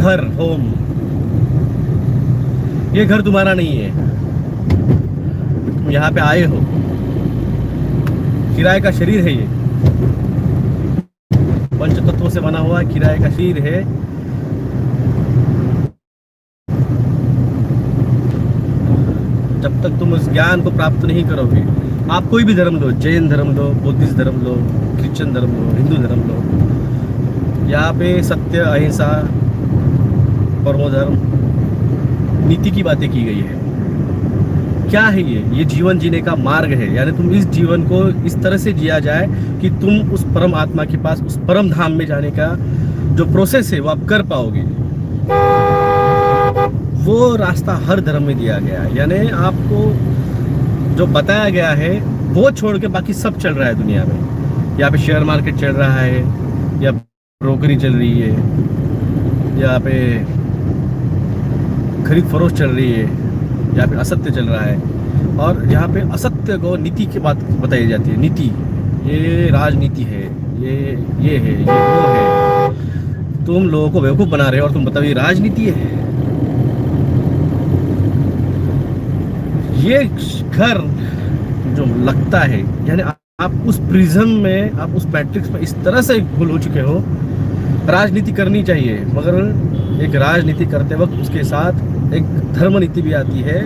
घर, होम, ये घर तुम्हारा नहीं है। तुम यहाँ पे आए हो, किराए का शरीर है ये, पंच तत्वों से बना हुआ किराए का शरीर है। जब तक तुम उस ज्ञान को प्राप्त नहीं करोगे, आप कोई भी धर्म लो, जैन धर्म लो, बुद्धिस्ट धर्म लो, क्रिश्चियन धर्म लो, हिंदू धर्म लो, यहाँ पे सत्य, अहिंसा, परमो धर्म, नीति की बातें की गई है। क्या है ये जीवन जीने का मार्ग है। यानी तुम इस जीवन को इस तरह से जिया जाए कि तुम उस परम आत्मा के पास, उस परम धाम में जाने का जो प्रोसेस है वो आप कर पाओगे। वो रास्ता हर धर्म में दिया गया है। यानी आपको जो बताया गया है वो छोड़ के बाकी सब चल रहा है दुनिया में। यहाँ पे शेयर मार्केट चल रहा है, या ब्रोकरी चल रही है, यहाँ पे खरीद फरोख्त चल रही है, यहाँ पे असत्य चल रहा है। और यहाँ पे असत्य को नीति की बात बताई जाती है। नीति, ये राजनीति है, ये है, ये वो है। तुम लोगों को बेवकूफ़ बना रहे हो और तुम बताओ ये राजनीति है। ये घर जो लगता है, यानी आप उस प्रिज्म में, आप उस मैट्रिक्स में इस तरह से घुल हो चुके हो। राजनीति करनी चाहिए, मगर एक राजनीति करते वक्त उसके साथ एक धर्म नीति भी आती है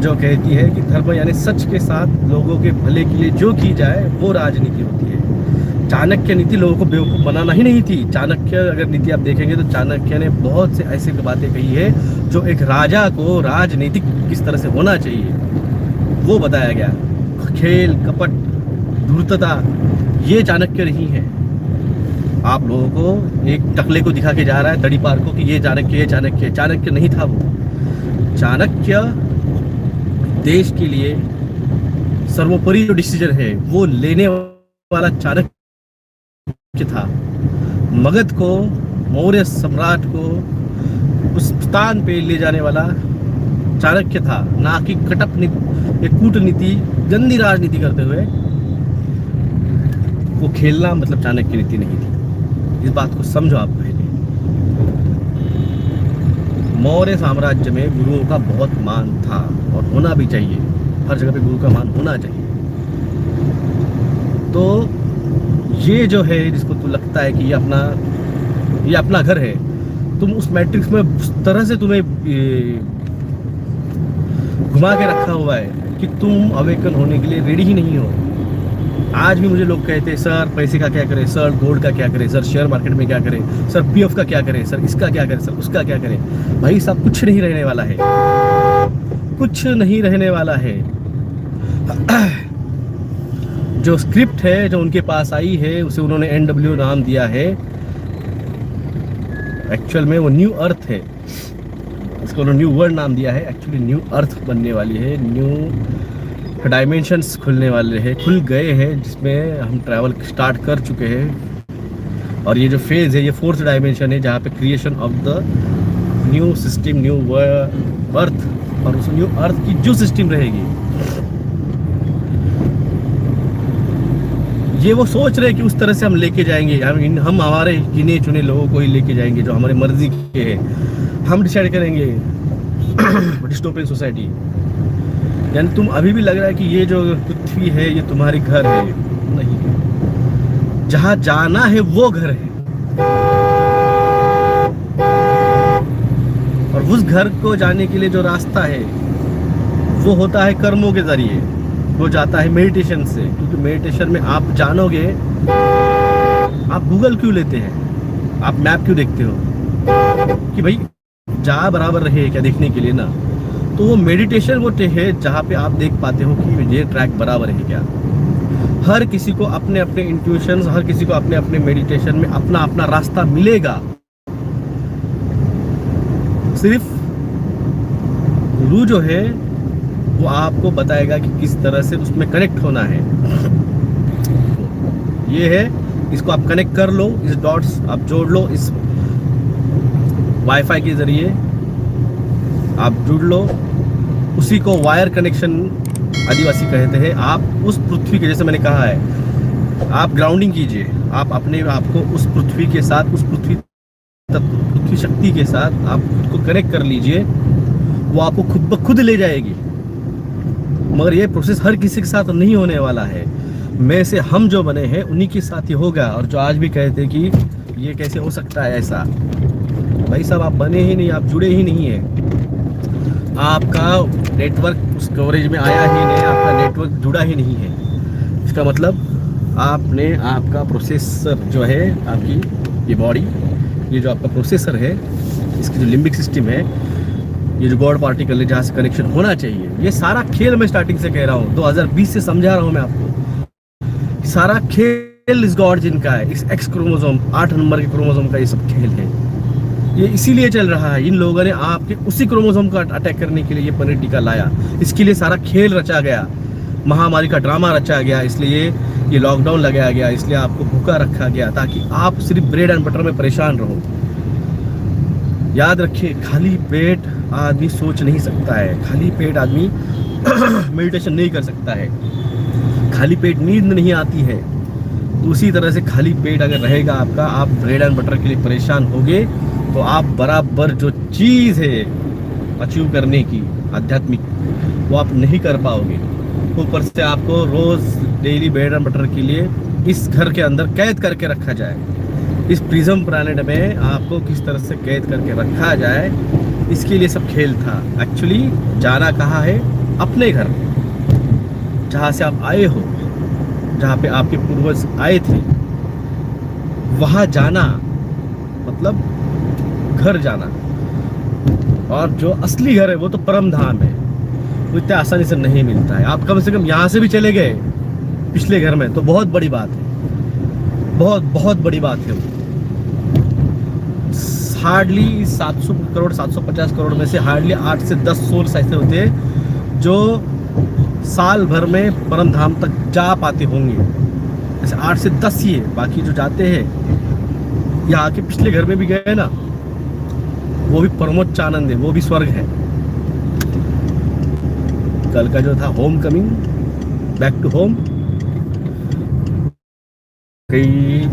जो कहती है कि धर्म यानी सच के साथ लोगों के भले के लिए जो की जाए वो राजनीति होती है। चाणक्य नीति लोगों को बेवकूफ़ बनाना ही नहीं थी। चाणक्य अगर नीति आप देखेंगे तो चाणक्य ने बहुत से ऐसे बातें कही है जो एक राजा को राजनीतिक किस तरह से होना चाहिए वो बताया गया। खेल, कपट, धूर्तता, ये चाणक्य नहीं है। आप लोगों को एक टकले को दिखा के जा रहा है दड़ी पार को कि ये चाणक्य, ये चाणक्य। चाणक्य नहीं था वो। चाणक्य देश के लिए सर्वोपरि जो डिसीजन है वो लेने वाला चाणक्य था। मगध को, मौर्य सम्राट को उस स्थान पे ले जाने वाला चाणक्य था, ना कि कूटनीति, गंदी राजनीति करते हुए वो खेलना मतलब चाणक्य नीति नहीं थी। इस बात को समझो आप पहले। मौर्य साम्राज्य में गुरुओं का बहुत मान था और होना भी चाहिए। हर जगह पे गुरु का मान होना चाहिए। तो ये जो है जिसको तो लगता है कि ये अपना घर है, तुम उस मैट्रिक्स में उस तरह से तुम्हें घुमा के रखा हुआ है कि तुम अवेकन होने के लिए रेडी ही नहीं हो। आज भी मुझे लोग कहते हैं सर पैसे का क्या करें, सर गोल्ड का क्या करें, सर शेयर मार्केट में क्या करें, सर पीएफ का क्या करें, सर इसका क्या करें, सर उसका क्या करें। भाई सब कुछ नहीं रहने वाला है, कुछ नहीं रहने वाला है। जो स्क्रिप्ट है जो उनके पास आई है उसे उन्होंने NW नाम दिया है। एक्चुअल में वो न्यू अर्थ है, इसको उन्होंने न्यू वर्ल्ड नाम दिया है। एक्चुअली न्यू अर्थ बनने वाली है, न्यू डायमेंशंस खुलने वाले हैं, खुल गए हैं, जिसमें हम ट्रैवल स्टार्ट कर चुके हैं। और ये जो फेज़ है ये 4th डायमेंशन है जहाँ पे creation of the new system, new earth, और उस न्यू अर्थ की जो सिस्टम रहेगी ये वो सोच रहे हैं कि उस तरह से हम लेके जाएंगे। हम हमारे गिने चुने लोगों को ही लेके जाएंगे जो हमारे मर्जी के हैं। हम डिसाइड करेंगे डिस्टोपियन सोसाइटी। यानी तुम अभी भी लग रहा है कि ये जो पृथ्वी है ये तुम्हारी घर है, नहीं। जहाँ जाना है वो घर है, और उस घर को जाने के लिए जो रास्ता है वो होता है कर्मों के जरिए, वो जाता है मेडिटेशन से। क्योंकि मेडिटेशन में आप जानोगे, आप गूगल क्यों लेते हैं, आप मैप क्यों देखते हो कि भाई जा बराबर रहे क्या देखने के लिए ना। तो वो मेडिटेशन वो है जहाँ पे आप देख पाते हो कि ये ट्रैक बराबर है क्या। हर किसी को अपने अपने इंट्यूशंस, हर किसी को अपने अपने मेडिटेशन में अपना अपना रास्ता मिलेगा। सिर्फ गुरु जो है वो आपको बताएगा कि किस तरह से उसमें कनेक्ट होना है। ये है, इसको आप कनेक्ट कर लो, इस डॉट्स आप जोड़ लो, इस वाईफाई के जरिए आप जुड़ लो। उसी को वायर कनेक्शन आदिवासी कहते हैं। आप उस पृथ्वी के, जैसे मैंने कहा है, आप ग्राउंडिंग कीजिए, आप अपने आप को उस पृथ्वी के साथ, उस पृथ्वी तत्व, पृथ्वी शक्ति के साथ आप खुद को कनेक्ट कर लीजिए, वो आपको खुद ब खुद ले जाएगी। मगर ये प्रोसेस हर किसी के साथ नहीं होने वाला है। में से हम जो बने हैं उन्हीं के साथ ही होगा। और जो आज भी कहते कि ये कैसे हो सकता है ऐसा, भाई साहब आप बने ही नहीं, आप जुड़े ही नहीं है, आपका नेटवर्क उस कवरेज में आया ही नहीं, आपका नेटवर्क जुड़ा ही नहीं है। इसका मतलब आपने आपका प्रोसेसर जो है, आपकी ये बॉडी, ये जो आपका प्रोसेसर है, इसकी जो लिम्बिक सिस्टम है, ये जो गॉड पार्टिकल है जहाँ से कनेक्शन होना चाहिए, ये सारा खेल मैं स्टार्टिंग से कह रहा हूँ, 2020 से समझा रहा हूँ मैं आपको। सारा खेल इस गॉड जिनका है, इस एक्स क्रोमोसोम 8 नंबर के क्रोमोसोम का ये सब खेल है। ये इसीलिए चल रहा है, इन लोगों ने आपके उसी क्रोमोसोम को अटैक करने के लिए ये पनीर टीका लाया। इसके लिए सारा खेल रचा गया, महामारी का ड्रामा रचा गया, इसलिए ये लॉकडाउन लगाया गया, इसलिए आपको भूखा रखा गया ताकि आप सिर्फ ब्रेड एंड बटर में परेशान रहो। याद रखिए, खाली पेट आदमी सोच नहीं सकता है, खाली पेट आदमी मेडिटेशन नहीं कर सकता है, खाली पेट नींद नहीं आती है। तो उसी तरह से खाली पेट अगर रहेगा आपका, आप ब्रेड एंड बटर के लिए परेशान होगे, तो आप बराबर जो चीज़ है अचीव करने की आध्यात्मिक, वो आप नहीं कर पाओगे। ऊपर से आपको रोज़ डेली ब्रेड एंड बटर के लिए इस घर के अंदर कैद करके रखा जाए। इस प्रिज्म प्लैनेट में आपको किस तरह से कैद करके रखा जाए, इसके लिए सब खेल था। एक्चुअली जाना कहाँ है? अपने घर, जहाँ से आप आए हो, जहाँ पे आपके पूर्वज आए थे, वहाँ जाना मतलब घर जाना। और जो असली घर है वो तो परम धाम है, वो इतने आसानी से नहीं मिलता है। आप कम से कम यहाँ से भी चले गए पिछले घर में तो बहुत बड़ी बात है, बहुत बहुत बड़ी बात है। हार्डली 700 करोड़ 750 करोड़ में से हार्डली 8 से 10 सोल्स ऐसे होते हैं जो साल भर में परम धाम तक जा पाते होंगे। ऐसे 8 से 10 ही है, बाकी जो जाते हैं यहाँ के पिछले घर में भी गए ना, वो भी परमोच्च आनंद है, वो भी स्वर्ग है। कल का जो था homecoming, back to home, कई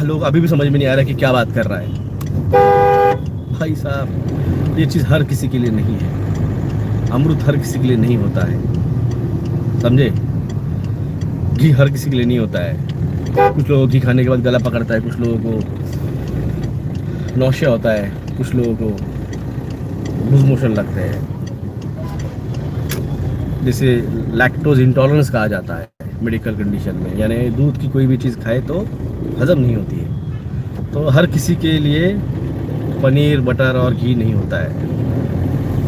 लोग अभी भी समझ में नहीं आ रहा कि क्या बात कर रहा है। भाई साहब, ये चीज़ हर किसी के लिए नहीं है। अमृत हर किसी के लिए नहीं होता है, समझे? घी हर किसी के लिए नहीं होता है। कुछ लोगों को घी खाने के बाद गला पकड़ता है, कुछ लोगों को नौशिया होता है, कुछ लोगों को लूज मोशन लगते हैं, जिसे लैक्टोज इंटॉलरेंस कहा जाता है मेडिकल कंडीशन में, यानी दूध की कोई भी चीज़ खाए तो हजम नहीं होती है। तो हर किसी के लिए पनीर बटर और घी नहीं होता है।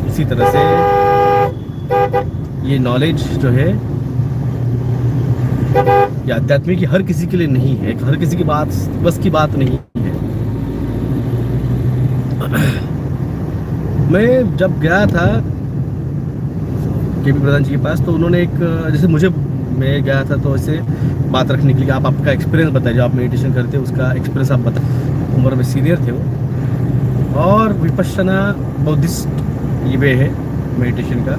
इसी तरह से ये नॉलेज जो है, ये आध्यात्मिक हर किसी के लिए नहीं है, हर किसी की बात बस की बात नहीं है। मैं जब गया था केपी प्रधान जी के पास, तो उन्होंने एक, जैसे मुझे, मैं गया था तो ऐसे बात रखने के लिए आप आपका एक्सपीरियंस बताइए, जो आप मेडिटेशन करते हैं उसका एक्सपीरियंस आप बताइए। उम्र में सीनियर थे वो, और विपश्यना बौद्धिस्ट ये वे है मेडिटेशन का,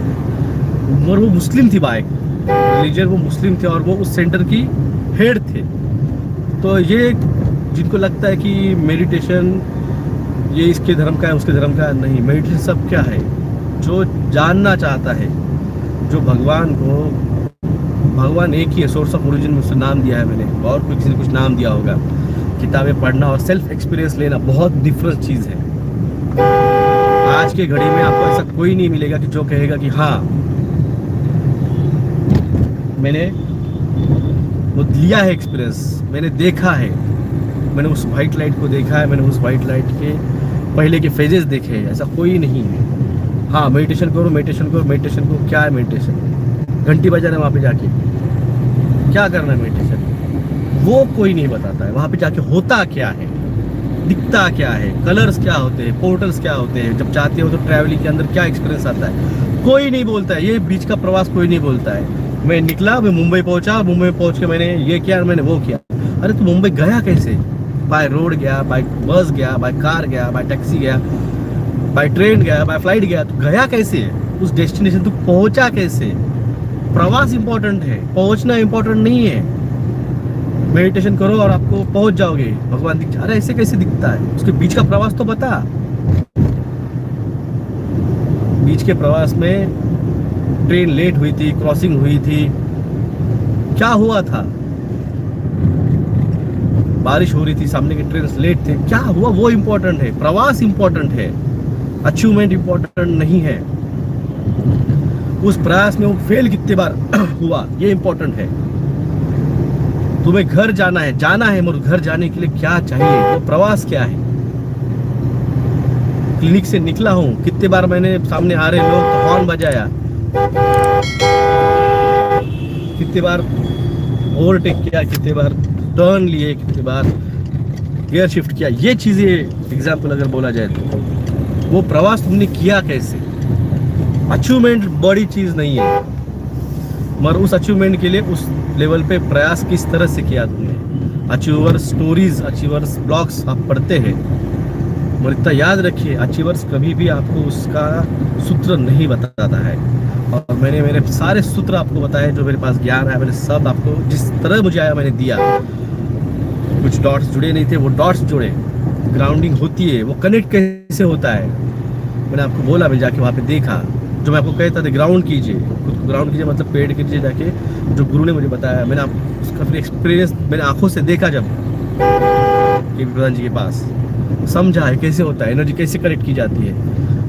और वो मुस्लिम थी, बाइक रिलीजन वो मुस्लिम थे, और वो उस सेंटर की हेड थे। तो ये जिनको लगता है कि मेडिटेशन ये इसके धर्म का है उसके धर्म का नहीं, मेडिटेशन सब क्या है, जो जानना चाहता है, जो भगवान को, भगवान एक ही है, सोर्स ऑफ ओरिजिन में उससे नाम दिया है मैंने, और कोई किसी ने कुछ नाम दिया होगा। किताबें पढ़ना और सेल्फ एक्सपीरियंस लेना बहुत डिफरेंट चीज़ है। आज के घड़ी में आपको ऐसा कोई नहीं मिलेगा कि जो कहेगा कि हाँ मैंने वो लिया है एक्सपीरियंस, मैंने देखा है, मैंने उस वाइट लाइट को देखा है, मैंने उस वाइट लाइट के पहले के फेजेस देखे हैं। ऐसा कोई नहीं है। हाँ, मेडिटेशन करो, मेडिटेशन करो, मेडिटेशन को क्या है मेडिटेशन, घंटी बजाना है वहाँ पे जाके, क्या करना है मेडिटेशन, वो कोई नहीं बताता है। वहाँ पे जाके होता क्या है, दिखता क्या है, कलर्स क्या होते हैं, पोर्टल्स क्या होते हैं, जब जाते हो तो ट्रैवलिंग के अंदर क्या एक्सपीरियंस आता है, कोई नहीं बोलता है। ये बीच का प्रवास कोई नहीं बोलता है। मैं निकला, मैं मुंबई पहुंचा, मुंबई में पहुंच के मैंने ये किया, मैंने वो किया। अरे तू मुंबई गया कैसे? बाय रोड गया, बाय बस गया, बाय कार गया, बाय टैक्सी गया, बाय ट्रेन गया, बाय फ्लाइट गया, तो गया कैसे? उस डेस्टिनेशन तू पहुंचा कैसे? प्रवास इंपॉर्टेंट है, पहुंचना इंपॉर्टेंट नहीं है। मेडिटेशन करो और आपको पहुंच जाओगे, भगवान दिख। अरे ऐसे कैसे दिखता है? उसके बीच का प्रवास तो बता। बीच के प्रवास में ट्रेन लेट हुई थी, क्रॉसिंग हुई थी, क्या हुआ था? बारिश हो रही थी, सामने के ट्रेन लेट थे, क्या हुआ? वो इंपॉर्टेंट है, प्रवास इंपॉर्टेंट है, अचीवमेंट इंपॉर्टेंट नहीं है। उस प्रयास में वो फेल कितने बार हुआ ये इंपॉर्टेंट है। तुम्हें घर जाना है, मगर घर जाने के लिए क्या चाहिए, वो प्रवास क्या है? क्लिनिक से निकला हूं, कितने बार मैंने सामने आ रहे लोग तो हॉर्न बजाया, कितने बार ओवरटेक किया, कितने बार टर्न लिए, कितने बार गियर शिफ्ट किया। ये चीजें एग्जाम्पल अगर बोला जाए तो वो प्रवास तुमने किया कैसे? अचीवमेंट बड़ी चीज नहीं है, मगर उस अचीवमेंट के लिए उस लेवल पे प्रयास किस तरह से किया तुमने। अचीवर्स स्टोरीज, अचीवर्स ब्लॉग्स आप पढ़ते हैं, मगर इतना याद रखिए, अचीवर्स कभी भी आपको उसका सूत्र नहीं बताता है। और मैंने मेरे सारे सूत्र आपको बताए, जो मेरे पास ज्ञान है मैंने सब आपको जिस तरह मुझे आया मैंने दिया। कुछ डॉट्स जुड़े नहीं थे, वो डॉट्स जुड़े। ग्राउंडिंग होती है, वो कनेक्ट कैसे होता है मैंने आपको बोला, मैं जाके वहाँ पे देखा। जो मैं आपको कहता था ग्राउंड कीजिए, खुद को ग्राउंड कीजिए, मतलब पेड़ कीजिए जाके, जो गुरु ने मुझे बताया, मैंने आप उसका फिर एक्सपीरियंस मैंने आंखों से देखा जब के प्रधान जी के पास, समझा है कैसे होता है, एनर्जी कैसे कनेक्ट की जाती है,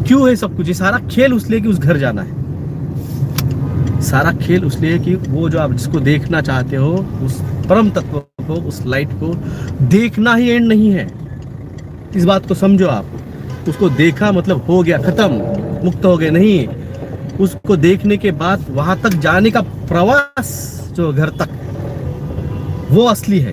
क्यों है सब कुछ। ये सारा खेल उसलिए कि उस घर जाना है, सारा खेल उसलिए कि वो जो आप जिसको देखना चाहते हो, उस परम तत्व को, उस लाइट को देखना ही एंड नहीं है। इस बात को समझो आप। उसको देखा मतलब हो गया, खत्म, मुक्त हो गए, नहीं। उसको देखने के बाद वहां तक जाने का प्रवास, जो घर तक, वो असली है।